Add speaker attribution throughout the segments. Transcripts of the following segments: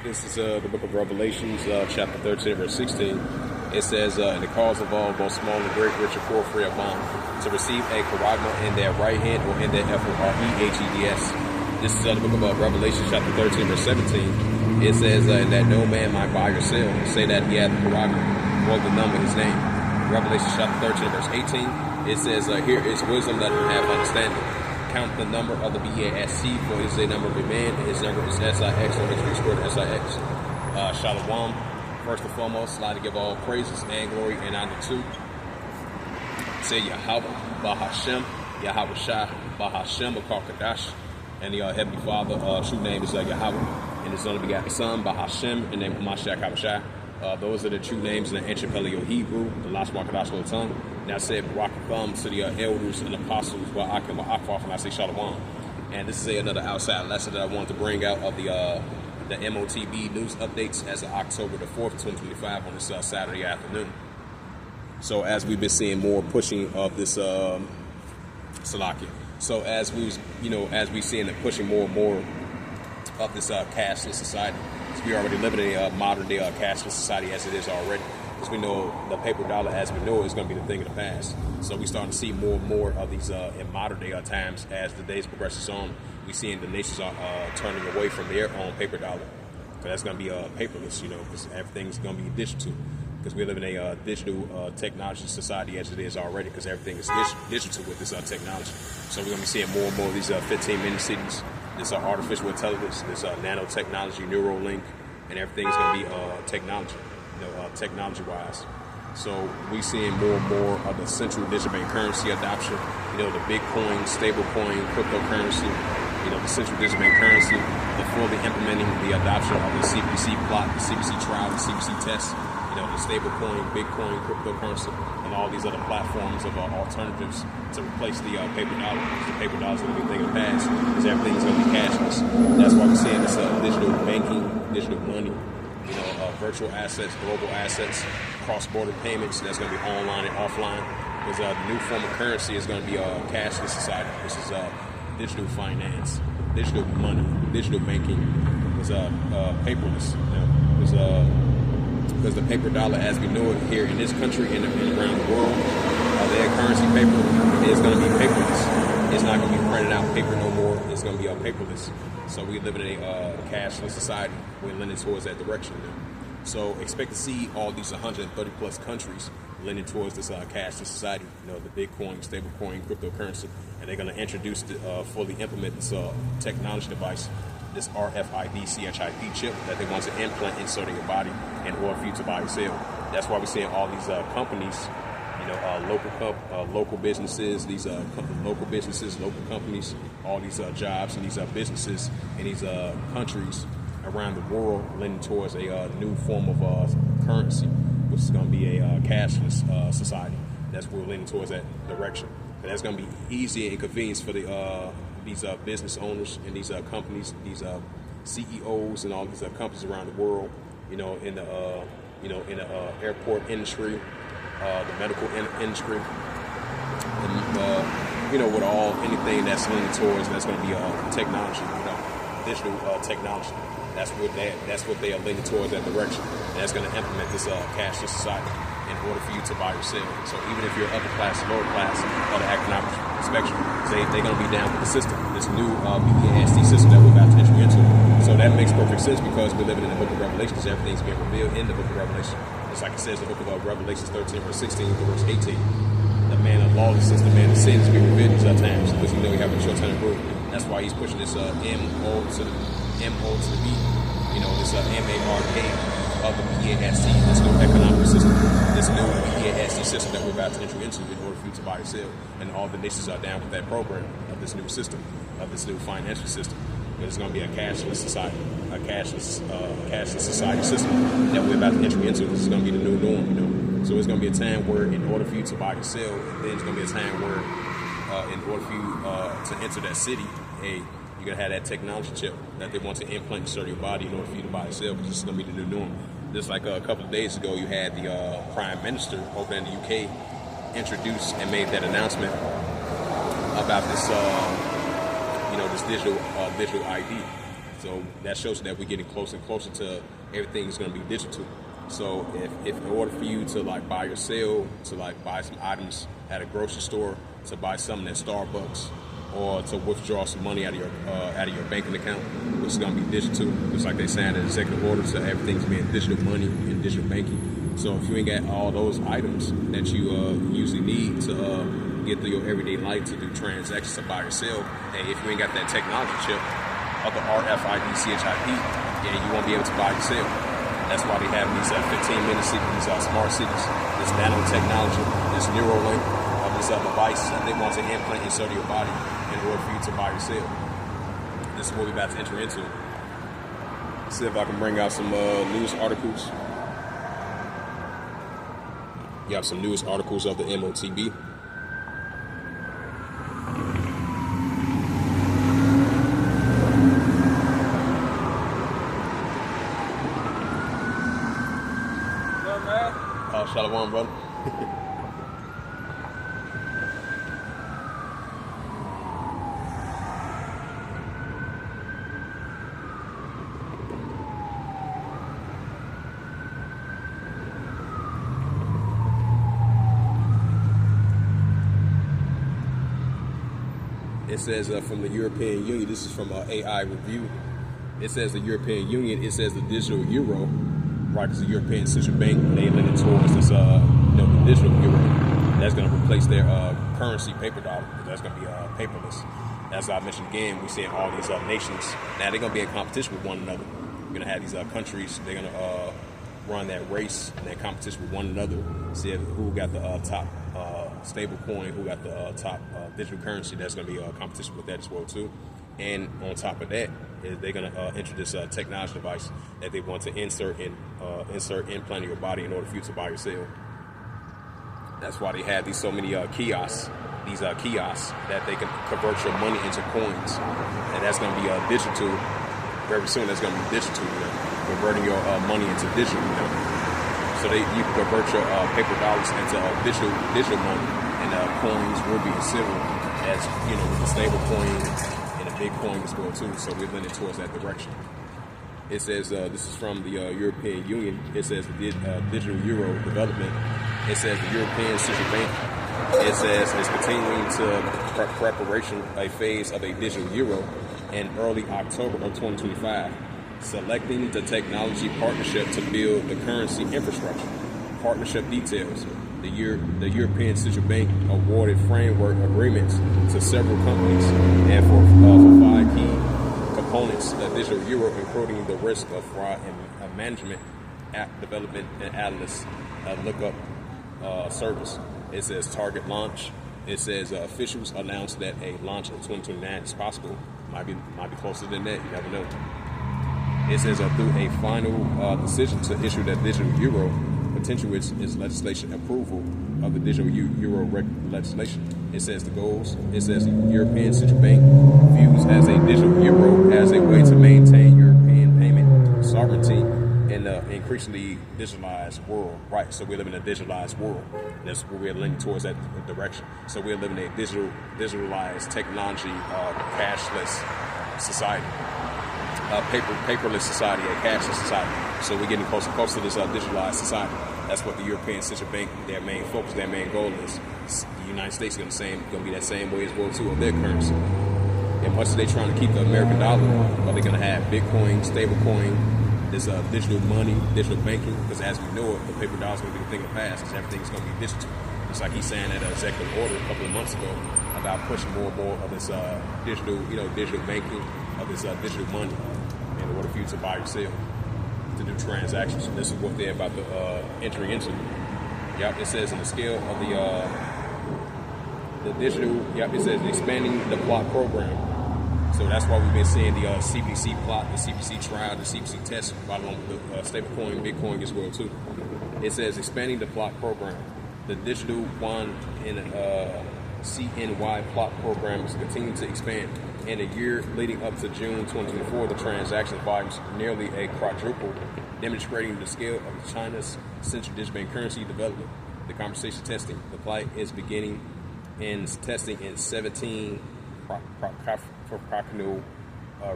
Speaker 1: This is the book of Revelations, chapter 13, verse 16. It says, and the cause of all, both small and great, rich and poor, free or bond, to receive a charagma in their right hand or in their F-O-R-E-H-E-D-S. This is the book of Revelation, chapter 13, verse 17. It says, and that no man might buy or sell, say that he hath a charagma, or the number his name. Revelation, chapter 13, verse 18. It says, here is wisdom that have understanding. Count the number of the BASC, for it is a number of a man, and his number is SIX, or his squared SIX. Shalom. First and foremost, I'd like to give all praises and glory and honor to say Yahweh, Bahashem, Yahweh Shah, Bahashem, Bakar and the Heavenly Father. True name is Yahweh, and his only begotten Son, Bahashem, and name Hamashiach Habashah. Those are the true names in the ancient Paleo-Hebrew, the last Markadash of the tongue. Now I said Barakatham to the elders and apostles, Wa'akim Wa'akfar, and I say Shalom. And this is another outside lesson that I wanted to bring out of the M.O.T.B news updates as of October the 4th, 2025 on this Saturday afternoon. So as we've been seeing more pushing of this Salakia. So as we seeing it pushing more and more of this cashless society. We already live in a modern day cashless society as it is already. Because we know the paper dollar as we know it is going to be the thing of the past. So we starting to see more and more of these in modern day times as the days progresses on. We seeing the nations are turning away from their own paper dollar. So that's going to be paperless, because everything's going to be digital. Because we live in a digital technology society as it is already, because everything is digital with this technology. So we're going to be seeing more and more of these 15-minute cities. This artificial intelligence, this nanotechnology, Neuralink, and everything's going to be technology, technology-wise. So we seeing more and more of the central digital bank currency adoption, the Bitcoin, stablecoin, cryptocurrency, the central digital bank currency, the fully implementing the adoption of the CBDC plot, the CBDC trial, the CBDC test, the stablecoin, Bitcoin, cryptocurrency, and all these other platforms of alternatives to replace the paper dollar. The paper dollar is going to be a thing of the past, because everything's going to be cashless. That's why we're seeing this digital banking, digital money, virtual assets, global assets, cross-border payments. That's going to be online and offline. Because the new form of currency is going to be a cashless society. This is digital finance, digital money, digital banking. It's paperless. Because the paper dollar, as we know it here in this country and around the world, their currency paper is going to be paperless. It's not going to be printed out paper no more. It's going to be paperless. So we live in a cashless society. We're leaning towards that direction now. So expect to see all these 130 plus countries leaning towards this cashless society. The Bitcoin, stablecoin, cryptocurrency, and they're going to introduce, fully implement this technology device, this RFID CHIP chip that they want to implant inside your body in order for you to buy or sell. That's why we're seeing all these companies, local businesses, these local businesses, local companies, all these jobs and these businesses in these countries around the world leaning towards a new form of currency, which is going to be a cashless society. That's where we're leaning towards that direction. And that's going to be easy and convenient for these business owners and these companies, these CEOs and all these companies around the world, in the airport industry, the medical industry, and with anything that's leaning towards, that's going to be technology, digital technology. That's what they are leaning towards, that direction. And that's going to implement this cashless society in order for you to buy or sell. So even if you're upper class, lower class, or the economic spectrum, they're going to be down with the system, this new BASD system that we're about to enter into. So that makes perfect sense, because we're living in the book of Revelation, because everything's being revealed in the book of Revelation. It's like it says in the book of Revelation 13, verse 16 to verse 18. The man of lawlessness, the man of sin is being revealed in these times, because we have a short-term rule. That's why he's pushing this M.O.T.B, this M.A.R.K of the BASC, this new economic system, this new BASC system that we're about to enter into in order for you to buy and sell. And all the nations are down with that program of this new system, of this new financial system. But it's going to be a cashless society, a cashless society system that we're about to enter into. This is going to be the new norm, So it's going to be a time where, in order for you to buy and sell, and then it's going to be a time where, in order for you to enter that city, you're going to have that technology chip that they want to implant inside your body in order for you to buy and sell, because this is going to be the new norm. Just like a couple of days ago, you had the Prime Minister over in the UK introduced and made that announcement about this, this digital ID So that shows that we're getting closer and closer to everything is going to be digital. So if in order for you to like buy or sell, to like buy some items at a grocery store, to buy something at Starbucks, or to withdraw some money out of your banking account, which is going to be digital, just like they saying in the executive order, so everything's being digital money and digital banking. So if you ain't got all those items that you usually need to get through your everyday life to do transactions to buy or sell, and if you ain't got that technology chip of the RFID CHIP, yeah, you won't be able to buy or sell. That's why they have these 15-minute cities, these smart cities, this nanotechnology, this Neuralink of this device that they want to implant inside your body in order for you to buy or sell. This is what we're about to enter into. See if I can bring out some news articles. You have some news articles of the M.O.T.B. Shalom, brother. It says from the European Union, this is from AI Review. It says the European Union, it says the digital euro, right, as the European Central Bank, they leaning towards this, the digital euro that's going to replace their currency paper dollar. That's going to be paperless. As I mentioned again, we're seeing all these nations now. They're going to be in competition with one another. We're going to have these countries. They're going to run that race and that competition with one another. See who got the top stable coin, who got the top digital currency. That's going to be a competition with that as well too. And on top of that, they're going to introduce a technology device that they want to insert implant in your body in order for you to buy or sell. That's why they have these so many kiosks, kiosks that they can convert your money into coins, and that's going to be digital. Very soon, that's going to be digital. Converting your money into digital. So you can convert your paper dollars into digital money, and coins will be and silver, as with the stable coin. Bitcoin as well too, so we're leaning towards that direction. It says this is from the European Union. It says the digital euro development. It says the European Central Bank. It says it's continuing to preparation a phase of a digital euro in early October of 2025, selecting the technology partnership to build the currency infrastructure. Partnership details. The European Central Bank awarded framework agreements to several companies and for 5 key components of digital euro, including the risk of fraud and management, app development, and analyst lookup service. It says target launch. It says officials announced that a launch in 2029 is possible. Might be closer than that. You never know. It says through a final decision to issue that digital euro. Potential is legislation approval of the digital euro legislation. It says the goals. It says the European Central Bank views as a digital euro as a way to maintain European payment sovereignty in an increasingly digitalized world. Right. So we live in a digitalized world. That's where we're leaning towards that direction. So we're living in a digitalized technology, cashless society. Paperless society, a cashless society. So we're getting closer and closer to this digitalized society. That's what the European Central Bank, their main focus, their main goal is. The United States is going to be that same way as well too of their currency. And much as they're trying to keep the American dollar, but they're going to have Bitcoin, stablecoin, this digital money, digital banking. Because as we know it, the paper dollar is going to be the thing of the past. Because everything's going to be digital. Just like he's saying at an executive order a couple of months ago about pushing more and more of this digital banking, of this digital money. In order for you to buy or sell, to do transactions. And this is what they're about to entering into. Yep, it says in the scale of the digital, yep, it says expanding the plot program. So that's why we've been seeing the CBC plot, the CBC trial, the CBC test, right along with the stablecoin, Bitcoin as well too. It says expanding the plot program. The digital one in CNY plot program is continuing to expand. In a year leading up to June 2024, the transaction volumes nearly a quadruple, demonstrating the scale of China's central digital bank currency development. The conversation testing. The plot is beginning in testing in 17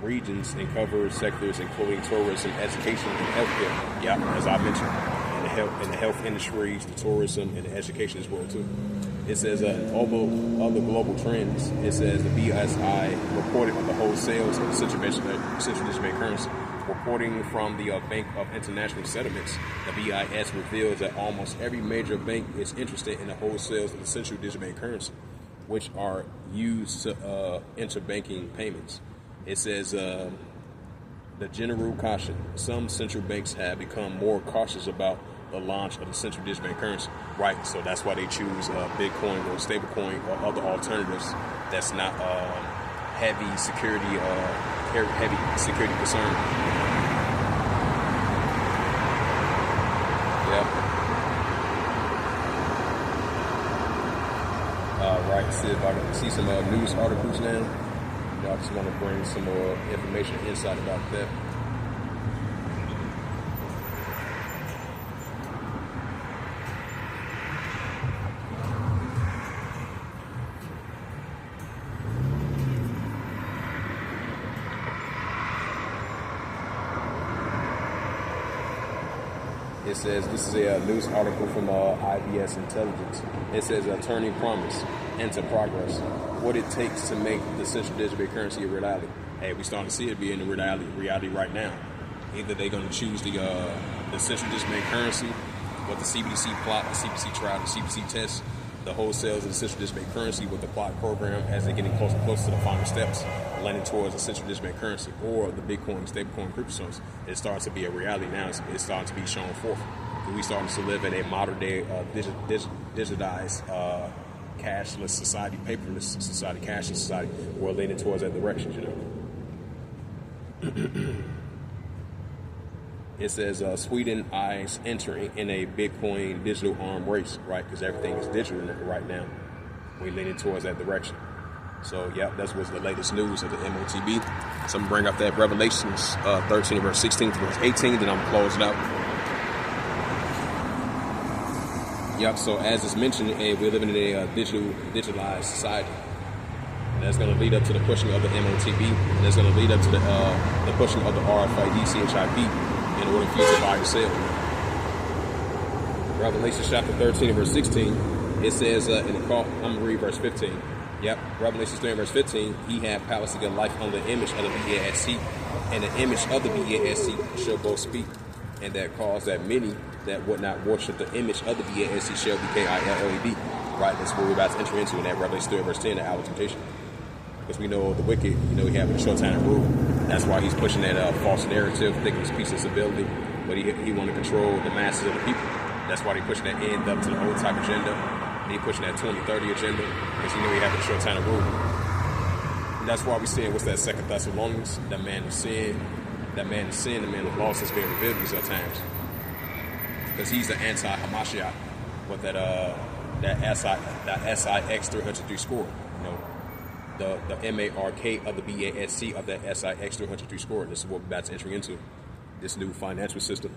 Speaker 1: regions and covers sectors including tourism, education, and healthcare. Yeah, as I mentioned, in the health industries, the tourism, and the education as well too. It says other global trends. It says the BSI reported on the wholesales of the central digital currency. Reporting from the Bank of International Settlements, the BIS reveals that almost every major bank is interested in the wholesales of the central digital currency, which are used to interbanking payments. It says the general caution. Some central banks have become more cautious about the launch of the central digital currency. Right, so that's why they choose Bitcoin or stablecoin or other alternatives that's not heavy security concern. Yeah. Right, see if I can see some news articles now. I just want to bring some more information, insight about that. It says, this is a news article from IBS Intelligence. It says, turning promise into progress. What it takes to make the central digital currency a reality. Hey, we starting to see it being a reality right now. Either they're going to choose the central digital currency, what the CBDC plot, the CBDC trial, the CBDC test, the wholesales of the central digital currency with the plot program as they're getting closer and closer to the final steps, landing towards the central digital currency or the Bitcoin, stablecoin, cryptocurrencies. It starts to be a reality now. It's starting to be shown forth. We starting to live in a modern day digitized cashless society, paperless society, cashless society. We're leaning towards that direction, you know. It says Sweden eyes entering in a Bitcoin digital arm race, right? Because everything is digital right now. We're leaning towards that direction. So, yeah, that was the latest news of the M.O.T.B. So I'm going to bring up that Revelations 13, verse 16 to verse 18, then I'm closing out. Yep, so as it's mentioned, we're living in a digitalized society. And that's going to lead up to the pushing of the M.O.T.B. And that's going to lead up to the pushing of the RFID CHIP in order for you to buy or sell. Revelation chapter 13 and verse 16, it says, I'm going to read verse 15. Yep, Revelation 3 and verse 15, he had power to get life on the image of the BASC, and the image of the BASC shall both speak, and that cause that many that would not worship the image of the BASC shall be KILLED. Right, that's what we're about to enter into in that Revelation 3 and verse 10, the hour of temptation. Because we know the wicked, we have a short time to rule. That's why he's pushing that false narrative, thinking it's peace and stability, but he want to control the masses of the people. That's why he's pushing that end up to the old type agenda. And he's pushing that 2030 agenda, because he having a short time to rule. And that's why we're seeing, what's that, 2 Thessalonians, that man of sin, the man of loss has been revealed these times. Because he's the anti-Hamashiach, with that SIX 303 score, the MARK of the BASC of that SIX 303 score. This is what we're about to enter into, this new financial system.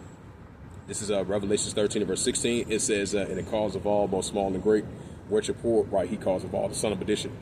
Speaker 1: This is Revelation 13 verse 16. It says, in the cause of all, both small and great, rich or poor, right, he calls of all, the son of perdition.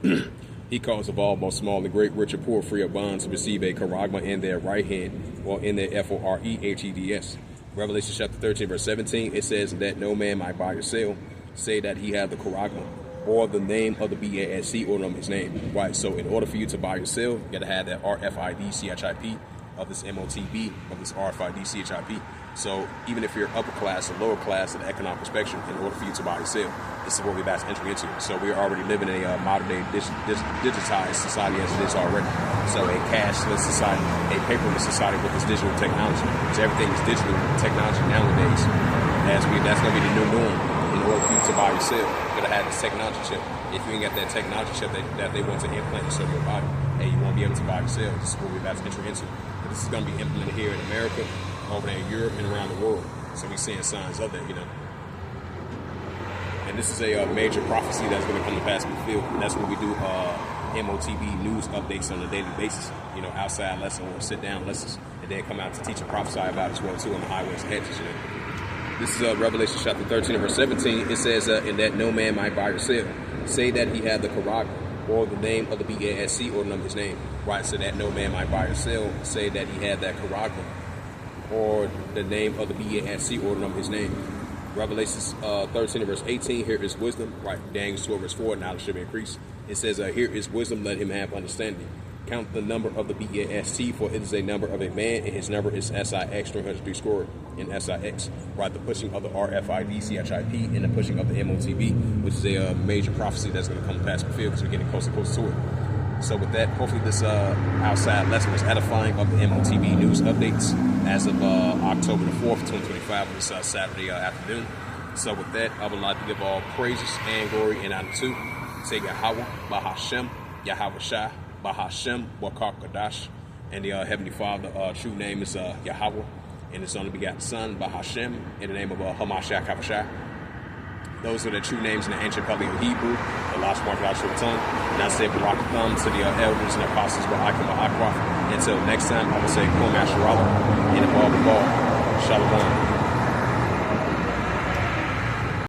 Speaker 1: He calls of all, both small and great, rich or poor, free or bond, to receive a charagma in their right hand, or in their FOREHEDS. Revelation chapter 13 verse 17, it says that no man might buy or sell, say that he have the charagma, or the name of the BASC, or his name, right? So in order for you to buy or sell, you got to have that RFID CHIP of this M.O.T.B, of this RFID CHIP. So even if you're upper class or lower class in the economic spectrum, in order for you to buy or sell, this is what we're about to enter into. So we're already living in a modern day digitized society as it is already. So a cashless society, a paperless society with this digital technology. Because everything is digital technology nowadays. That's going to be the new norm. In order for you to buy or sell, you gotta have this technology chip. If you ain't got that technology chip that they want to implant into your body, hey, you won't be able to buy or sell. This is what we're about to enter into. But this is gonna be implemented here in America, over there in Europe, and around the world. So we're seeing signs of that, And this is a major prophecy that's gonna come to pass in the field. And that's when we do M.O.T.B news updates on a daily basis. Outside lessons or sit down lessons, and then come out to teach and prophesy about it as well too on the highways and hedges. This is Revelation chapter 13 verse 17. It says, in that no man might buy or sell, say that he had the charagma, or the name of the BASC or the number of his name, right? So that no man might buy or sell, say that he had that charagma, or the name of the BASC or the number of his name. Revelations 13 verse 18, here is wisdom, right? Daniel 12 verse 4, knowledge should be increased. It says, here is wisdom, let him have understanding. Count the number of the BAST, for it is a number of a man, and his number is SIX 303 score in SIX, right? The pushing of the RFID, CHIP, and the pushing of the M.O.T.B, which is a major prophecy that's going to come to pass fulfilled because we're getting closer and closer to it. So with that, hopefully this outside lesson was edifying of the M.O.T.B news updates as of October the 4th, 2025, on this Saturday afternoon. So with that, I would like to give all praises and glory and honor to say Yahweh, Bahashem, Yahweh Shai, Bahashem, Wakakadash, and the Heavenly Father, true name is Yahweh, and his only begotten Son, Bahashem, in the name of Hamashiach Kavashai. Those are the true names in the ancient Paleo Hebrew, the lost Orthodox tongue. And I say Barak Thumb to the elders and apostles, Ba'akim Ba'akraf. Until next time, I will say Kum Asherallah, and above all, Shalom.